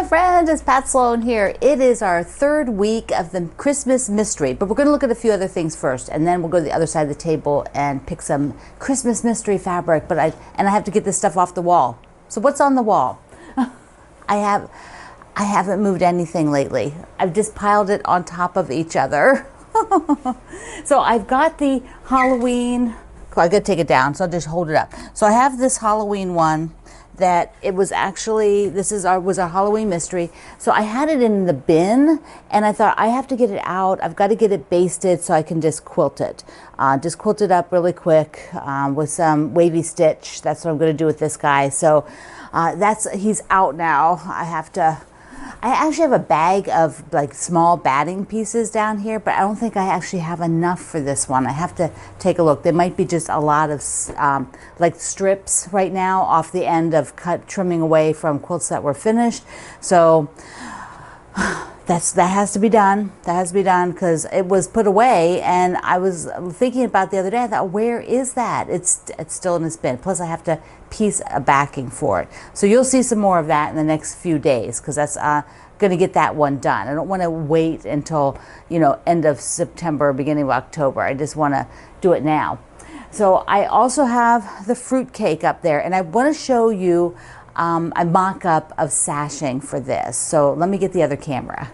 friend, it's Pat Sloan here. It is our third week of the Christmas mystery, but we're going to look at a few other things first, and then we'll go to the other side of the table and pick some Christmas mystery fabric. But I have to get this stuff off the wall. So what's on the wall? I haven't moved anything lately. I've just piled it on top of each other. So I've got the Halloween. I got to take it down, so I'll just hold it up. So I have this Halloween one. That it was actually, was our Halloween mystery. So I had it in the bin and I thought I have to get it out. I've got to get it basted so I can just quilt it. Just quilt it up really quick with some wavy stitch. That's what I'm going to do with this guy. So he's out now. I actually have a bag of like small batting pieces down here, but I don't think I actually have enough for this one. I have to take a look. There might be just a lot of like strips right now off the end of trimming away from quilts that were finished. So that has to be done. That has to be done because it was put away, and I was thinking about the other day. I thought, where is that? It's still in this bin. Plus, I have to piece a backing for it. So you'll see some more of that in the next few days because that's going to get that one done. I don't want to wait until end of September, beginning of October. I just want to do it now. So I also have the fruit cake up there, and I want to show you a mock-up of sashing for this. So let me get the other camera.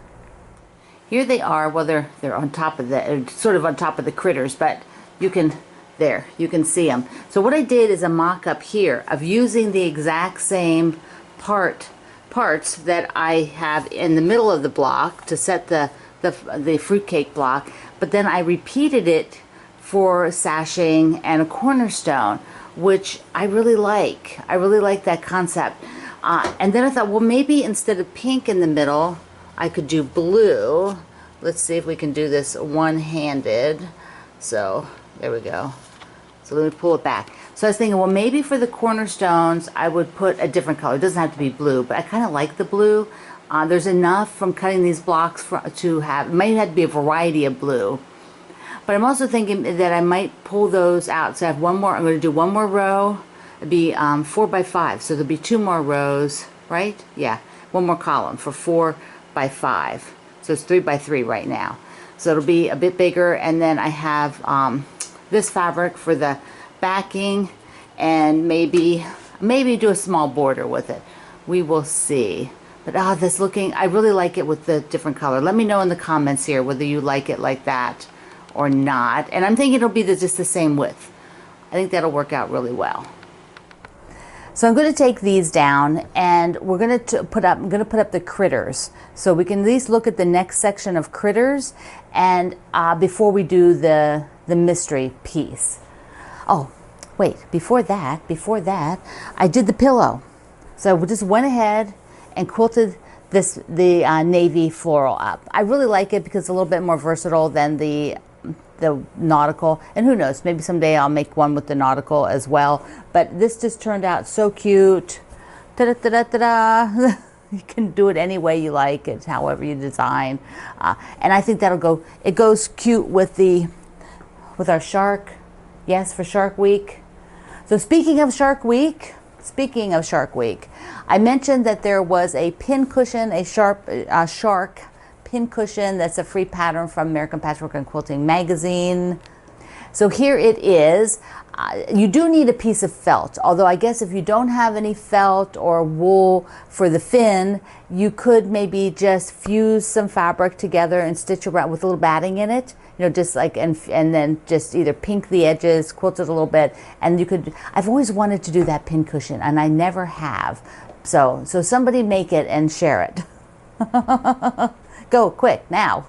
Here they are. Well, they're on top of sort of on top of the critters, but you can see them. So what I did is a mock-up here of using the exact same parts that I have in the middle of the block to set the fruitcake block, but then I repeated it for sashing and a cornerstone, which I really like. I really like that concept. And then I thought, well, maybe instead of pink in the middle, I could do blue. Let's see if we can do this one-handed. So there we go. So let me pull it back. So I was thinking, well, maybe for the cornerstones, I would put a different color. It doesn't have to be blue, but I kind of like the blue. There's enough from cutting these blocks to have, it might have to be a variety of blue. But I'm also thinking that I might pull those out. So I have one more, I'm going to do one more row. It'd be 4 by 5. So there'll be 2 more rows, right? Yeah, one more column for 4 by 5. So it's 3 by 3 right now. So it'll be a bit bigger. And then I have this fabric for the backing, and maybe do a small border with it. We will see. But I really like it with the different color. Let me know in the comments here whether you like it like that or not. And I'm thinking it'll be just the same width. I think that'll work out really well. So I'm going to take these down, and we're going to put up the critters, so we can at least look at the next section of critters, and before we do the mystery piece. Oh, wait! Before that, I did the pillow. So we just went ahead and quilted the navy floral up. I really like it because it's a little bit more versatile than the nautical, and who knows, maybe someday I'll make one with the nautical as well. But this just turned out so cute. Ta-da-da-da-da-da. You can do it any way you like it, however you design, and I think it goes cute with our shark. Yes, for Shark Week. So speaking of Shark Week, I mentioned that there was a pin cushion, a shark pin cushion that's a free pattern from American Patchwork and Quilting magazine. So here it is. You do need a piece of felt, although I guess if you don't have any felt or wool for the fin, you could maybe just fuse some fabric together and stitch around with a little batting in it. Just like, and then just either pink the edges, quilt it a little bit, and you could, I've always wanted to do that pin cushion, and I never have. So somebody make it and share it. Go quick now.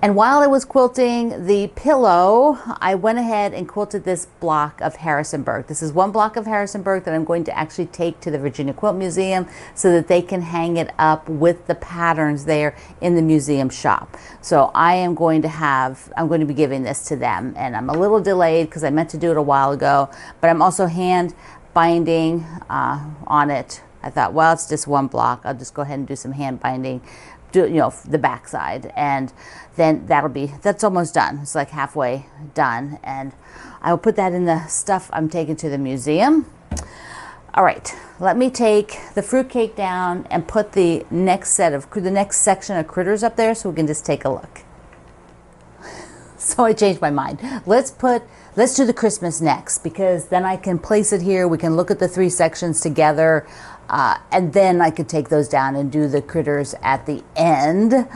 And while I was quilting the pillow, I went ahead and quilted this block of Harrisonburg. This is one block of Harrisonburg that I'm going to actually take to the Virginia Quilt Museum so that they can hang it up with the patterns there in the museum shop. So I'm going to be giving this to them, and I'm a little delayed because I meant to do it a while ago, but I'm also hand binding on it. I thought, well, it's just one block. I'll just go ahead and do some hand binding, the back side, and then that's almost done. It's like halfway done, and I will put that in the stuff I'm taking to the museum. All right, let me take the fruitcake down and put the next section of critters up there so we can just take a look. So I changed my mind. Let's do the Christmas next, because then I can place it here. We can look at the 3 sections together, and then I could take those down and do the critters at the end.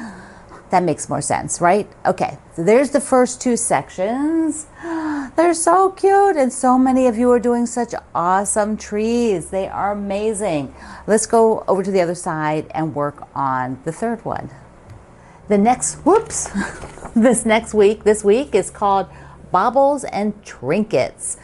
That makes more sense, right? Okay, so there's the first 2 sections. They're so cute, and so many of you are doing such awesome trees. They are amazing. Let's go over to the other side and work on the third one. This week is called Baubles and Trinkets.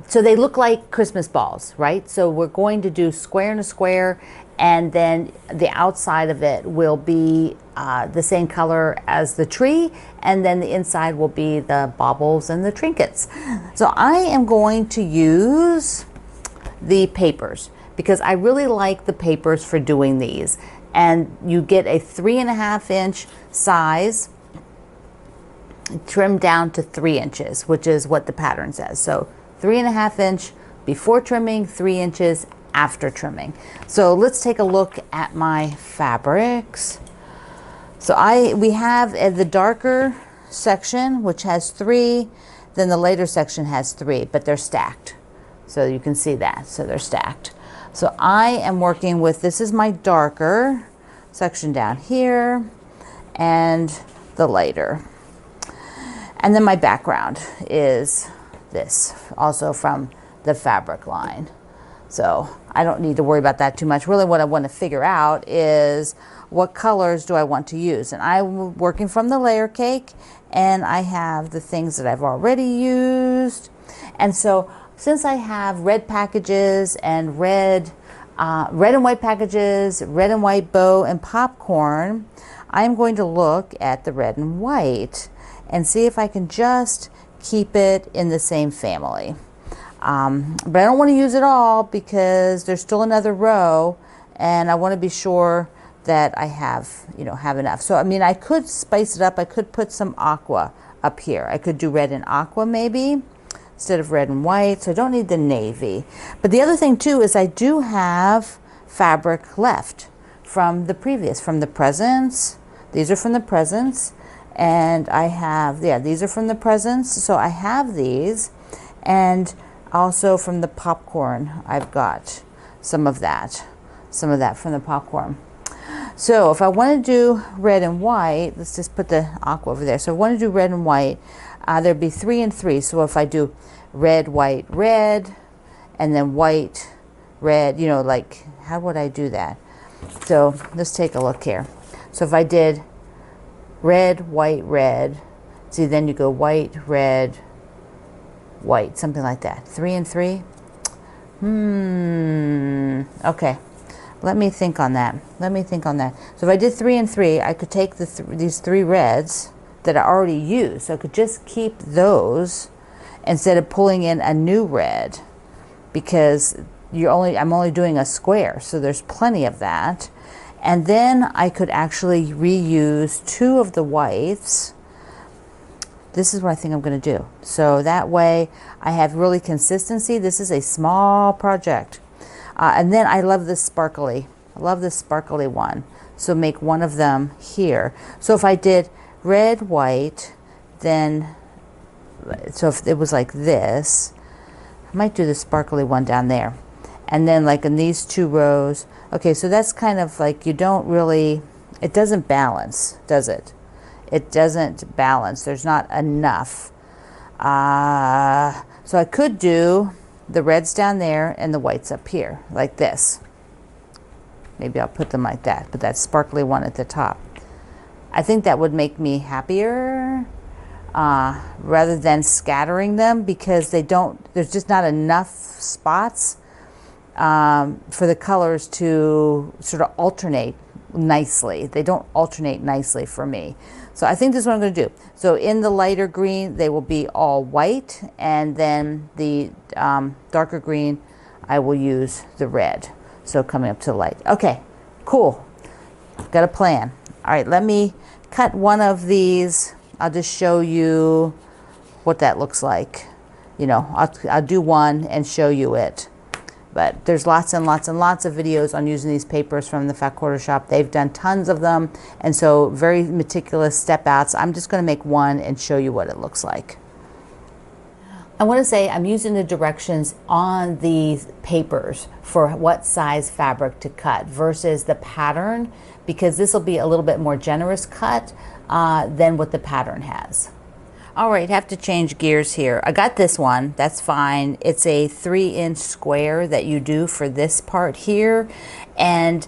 So they look like Christmas balls, right? So we're going to do square and a square, and then the outside of it will be the same color as the tree, and then the inside will be the baubles and the trinkets. So I am going to use the papers because I really like the papers for doing these. And you get a 3.5 inch size, trimmed down to 3 inches, which is what the pattern says. So 3.5 inch before trimming, 3 inches after trimming. So let's take a look at my fabrics. So we have the darker section, which has 3, then the later section has 3, but they're stacked. So you can see that, so they're stacked. So I am working with, this is my darker section down here, and the lighter. And then my background is this, also from the fabric line. So I don't need to worry about that too much. Really what I want to figure out is what colors do I want to use. And I'm working from the layer cake, and I have the things that I've already used. And so since I have red packages and red and white packages, red and white bow and popcorn, I'm going to look at the red and white and see if I can just keep it in the same family. But I don't want to use it all because there's still another row, and I want to be sure that I have enough. So I mean, I could spice it up. I could put some aqua up here. I could do red and aqua maybe, instead of red and white, so I don't need the navy. But the other thing too is I do have fabric left from the presents. These are from the presents, and I have, these are from the presents, so I have these, and also from the popcorn, I've got some of that from the popcorn. So if I want to do red and white, let's just put the aqua over there. So if I want to do red and white, there'd be 3 and 3. So if I do red, white, red, and then white, red, like, how would I do that? So let's take a look here. So if I did red, white, red, see, then you go white, red, white, something like that. 3 and 3. Okay. Let me think on that. So if I did 3 and 3, I could take these 3 reds that I already used. So I could just keep those instead of pulling in a new red, because I'm only doing a square, so there's plenty of that. And then I could actually reuse 2 of the whites. This is what I think I'm going to do. So that way I have really consistency. This is a small project. And then I love this sparkly. I love this sparkly one. So make one of them here. So if I did red, white, then, so if it was like this, I might do the sparkly one down there. And then like in these 2 rows, okay, so that's kind of like, you don't really, it doesn't balance, does it? It doesn't balance. There's not enough. So I could do the reds down there and the whites up here, like this. Maybe I'll put them like that, but that sparkly one at the top. I think that would make me happier, rather than scattering them, because there's just not enough spots for the colors to sort of alternate nicely. They don't alternate nicely for me. So I think this is what I'm going to do. So in the lighter green, they will be all white, and then the darker green, I will use the red. So coming up to the light. Okay, cool. Got a plan. All right, let me cut one of these. I'll just show you what that looks like. I'll do one and show you it. But there's lots and lots and lots of videos on using these papers from the Fat Quarter Shop. They've done tons of them, and so very meticulous step outs. I'm just going to make one and show you what it looks like. I want to say I'm using the directions on these papers for what size fabric to cut versus the pattern, because this will be a little bit more generous cut than what the pattern has. All right, have to change gears here. I got this one, that's fine. It's a 3-inch square that you do for this part here, and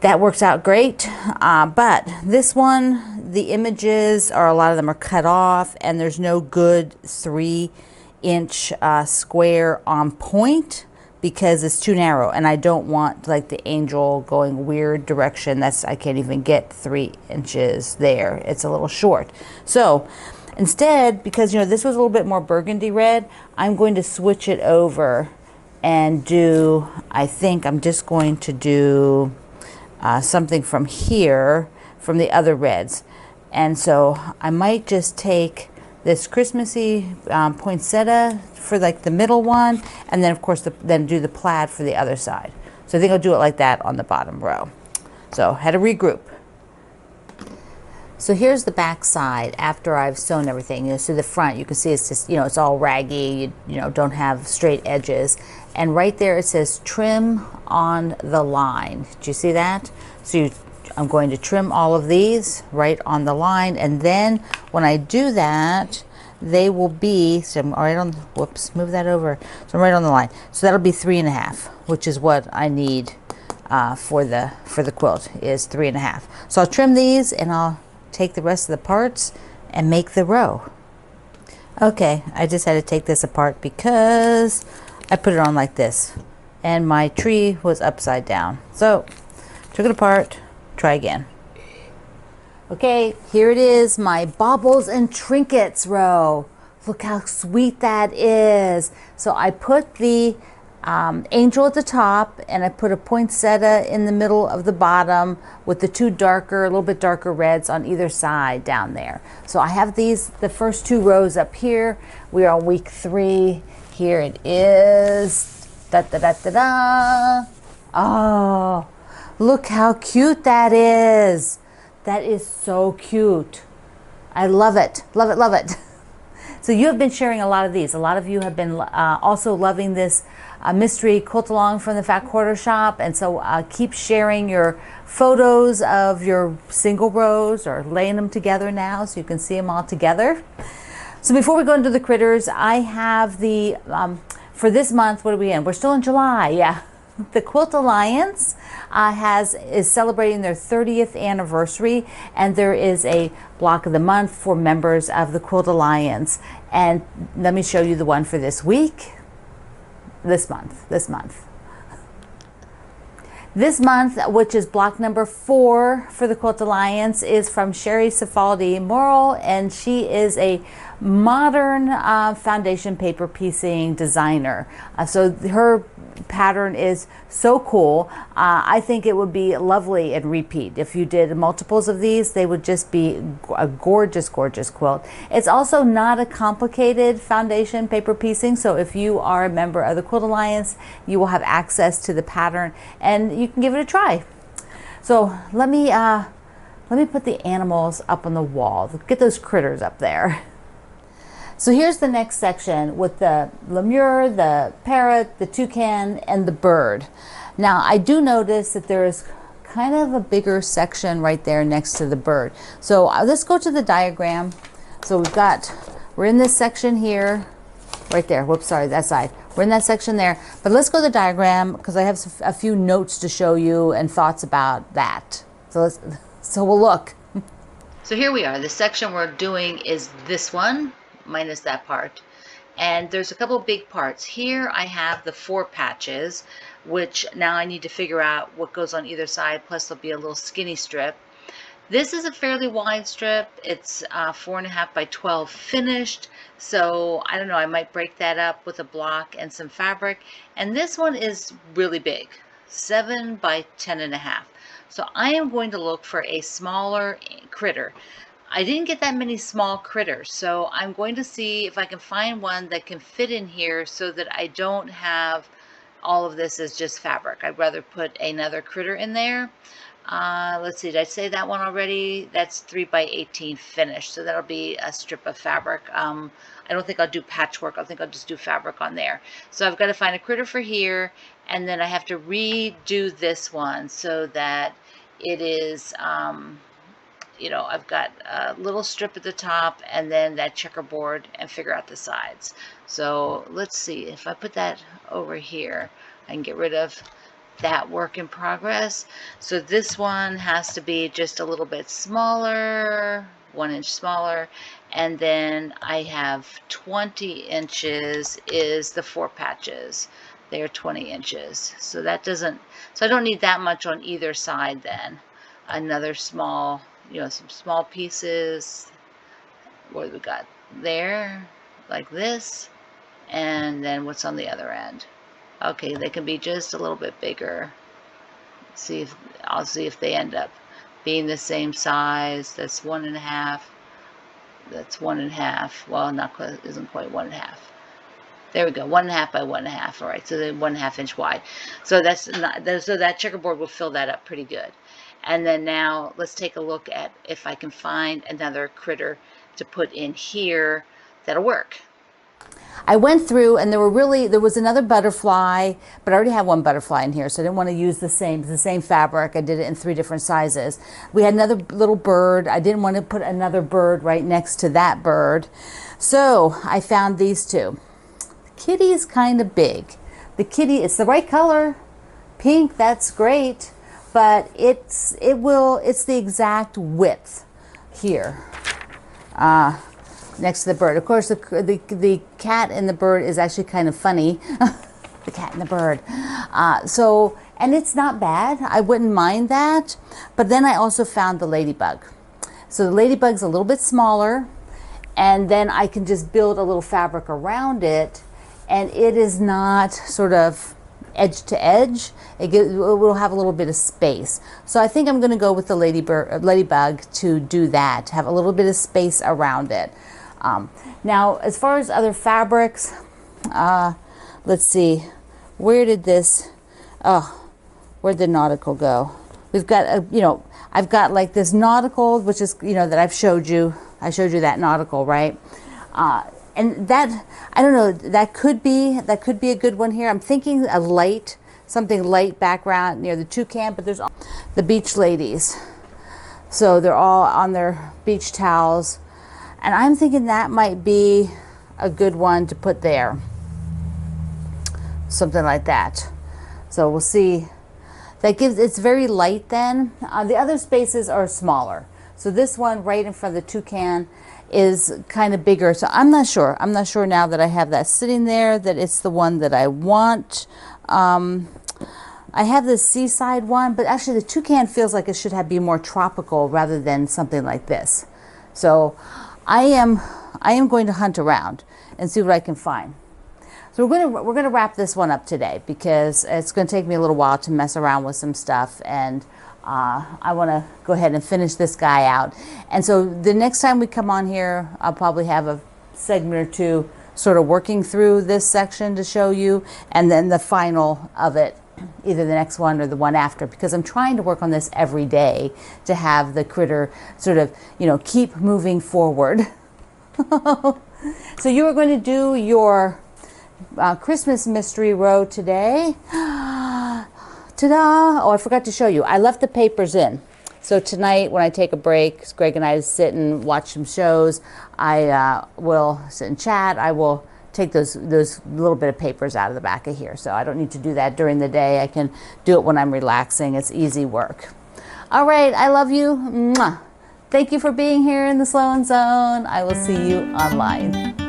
that works out great. But this one, the images are, a lot of them are cut off, and there's no good 3-inch square on point because it's too narrow, and I don't want like the angel going weird direction. I can't even get 3 inches there. It's a little short. So instead, because this was a little bit more burgundy red, I'm going to switch it over and do, I think I'm just going to do something from here, from the other reds. And so I might just take this Christmassy poinsettia for like the middle one, and then of course then do the plaid for the other side. So I think I'll do it like that on the bottom row. So had to regroup. So here's the back side after I've sewn everything. So the front, you can see it's just, it's all raggy, don't have straight edges. And right there it says trim on the line. Do you see that? So I'm going to trim all of these right on the line, and then when I do that, they will be, so I'm right on, whoops, move that over. So I'm right on the line. So that'll be 3.5, which is what I need for the quilt, is 3.5. So I'll trim these and I'll take the rest of the parts and make the row. Okay, I just had to take this apart because I put it on like this and my tree was upside down. So took it apart, try again. Okay, here it is, my baubles and trinkets row. Look how sweet that is. So I put the angel at the top, and I put a poinsettia in the middle of the bottom with the two darker, a little bit darker reds on either side down there. So I have these, the first 2 rows up here. We are on week 3. Here it is. Da da da da da. Oh, look how cute that is. That is so cute. I love it, love it, love it. So you have been sharing a lot of these. A lot of you have been also loving this mystery quilt along from the Fat Quarter Shop, and so keep sharing your photos of your single rows or laying them together now so you can see them all together. So before we go into the critters, I have the for this month, what are we in? We're still in July, yeah. The Quilt Alliance is celebrating their 30th anniversary, and there is a block of the month for members of the Quilt Alliance. And let me show you the one for this week. This month, which is block number 4 for the Quilt Alliance, is from Sheri Cifaldi-Morrill, and she is a modern foundation paper piecing designer. So her pattern is so cool. I think it would be lovely in repeat. If you did multiples of these, they would just be a gorgeous, gorgeous quilt. It's also not a complicated foundation paper piecing, so if you are a member of the Quilt Alliance, you will have access to the pattern and you can give it a try. So let me put the animals up on the wall. Get those critters up there. So here's the next section with the lemur, the parrot, the toucan, and the bird. Now I do notice that there is kind of a bigger section right there next to the bird. So let's go to the diagram. So we're in this section here, right there. Whoops, sorry, that side. We're in that section there. But let's go to the diagram because I have a few notes to show you and thoughts about that. So we'll look. So here we are. The section we're doing is this one, minus that part. And there's a couple big parts. Here I have the 4 patches, which now I need to figure out what goes on either side, plus there'll be a little skinny strip. This is a fairly wide strip. It's 4.5 by 12 finished. So I don't know, I might break that up with a block and some fabric. And this one is really big, 7 by 10.5. So I am going to look for a smaller critter. I didn't get that many small critters, so I'm going to see if I can find one that can fit in here so that I don't have all of this is just fabric. I'd rather put another critter in there. Let's see, did I say that one already? That's 3 by 18 finished, so that'll be a strip of fabric. I don't think I'll do patchwork. I think I'll just do fabric on there. So I've got to find a critter for here, and then I have to redo this one so that it is, you know, I've got a little strip at the top and then that checkerboard, and figure out the sides. So let's see, if I put that over here, I can get rid of that work in progress. So this one has to be just a little bit smaller, 1 inch smaller, and then I have 20 inches is the 4 patches. They're 20 inches. So that doesn't, so I don't need that much on either side then. Another small, you know, some small pieces. What do we got there? Like this. And then what's on the other end? Okay, they can be just a little bit bigger. I'll see if they end up being the same size. That's 1.5. That's 1.5. Well, not quite, isn't quite 1.5. There we go, 1.5 by 1.5. All right, so they're 1.5 inch wide. So that's not, so that checkerboard will fill that up pretty good. And then now let's take a look at if I can find another critter to put in here that'll work. I went through, and there was another butterfly, but I already have one butterfly in here, so I didn't want to use the same fabric. I did it in 3 different sizes. We had another little bird. I didn't want to put another bird right next to that bird. So I found these two. The kitty is kind of big. The kitty, it's the right color. Pink, that's great, but it's the exact width here. Next to the bird. Of course, the cat and the bird is actually kind of funny. The cat and the bird. And it's not bad. I wouldn't mind that. But then I also found the ladybug. So the ladybug's a little bit smaller, and then I can just build a little fabric around it, and it is not sort of edge to edge. It will have a little bit of space. So I think I'm going to go with the ladybug to do that. Have a little bit of space around it. Now, as far as other fabrics, let's see, where'd the nautical go? We've got I've got like this nautical, which is, that I showed you that nautical, right? And that, I don't know, that could be a good one here. I'm thinking something light background near the toucan, but there's the beach ladies. So they're all on their beach towels. And I'm thinking that might be a good one to put there. Something like that. So we'll see. It's very light then. The other spaces are smaller. So this one right in front of the toucan is kind of bigger. So I'm not sure. I'm not sure now that I have that sitting there that it's the one that I want. I have the seaside one, but actually the toucan feels like it should be more tropical rather than something like this. So I am going to hunt around and see what I can find. So we're gonna wrap this one up today because it's going to take me a little while to mess around with some stuff, and I want to go ahead and finish this guy out. And so the next time we come on here, I'll probably have a segment or two sort of working through this section to show you, and then the final of it, either the next one or the one after, because I'm trying to work on this every day to have the critter sort of, keep moving forward. So you are going to do your Christmas mystery row today. Ta-da! Oh, I forgot to show you. I left the papers in. So tonight when I take a break, Greg and I sit and watch some shows. I will sit and chat. I will take those little bit of papers out of the back of here. So I don't need to do that during the day. I can do it when I'm relaxing. It's easy work. All right, I love you. Mwah. Thank you for being here in the Sloan Zone. I will see you online.